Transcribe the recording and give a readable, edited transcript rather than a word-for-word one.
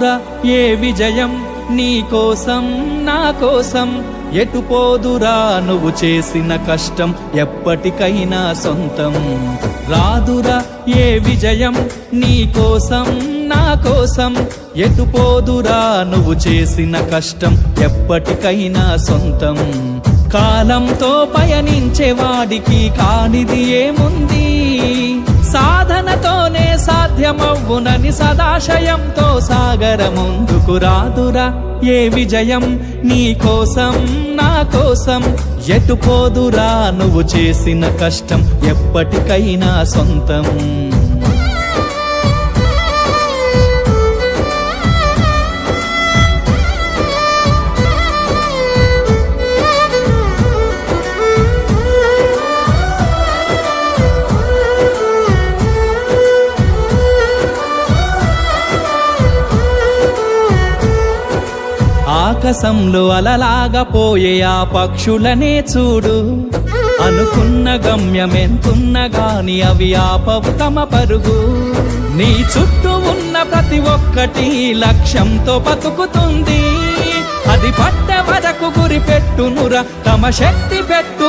రాదురా ఏ విజయం నీ కోసం నా కోసం, ఎటు పోదురా నువ్వు చేసిన కష్టం ఎప్పటికైనా సొంతం. రాదురా ఏ విజయం నీ కోసం నా కోసం, ఎటు పోదురా నువ్వు చేసిన కష్టం ఎప్పటికైనా సొంతం. కాలంతో పయనించే వాడికి కానిది ఏముంది, సాధనతోనే సాధ్యమవ్వునని సదాశయంతో సాగర ముందుకు. రాదురా ఏ విజయం నీ కోసం నా కోసం, ఎటు పోదురా నువ్వు చేసిన కష్టం ఎప్పటికైనా సొంతం. ఆకాశంలో అలలాగా పోయే ఆ పక్షులనే చూడు, అనుకున్న గమ్యమెంతున్న గాని అవి ఆపవు తమ పరుగు. నీ చుట్టూ ఉన్న ప్రతి ఒక్కటి లక్ష్యంతో బతుకుతుంది, అది పట్టే వరకు గురి పెట్టునురా తమ శక్తి పెట్టు.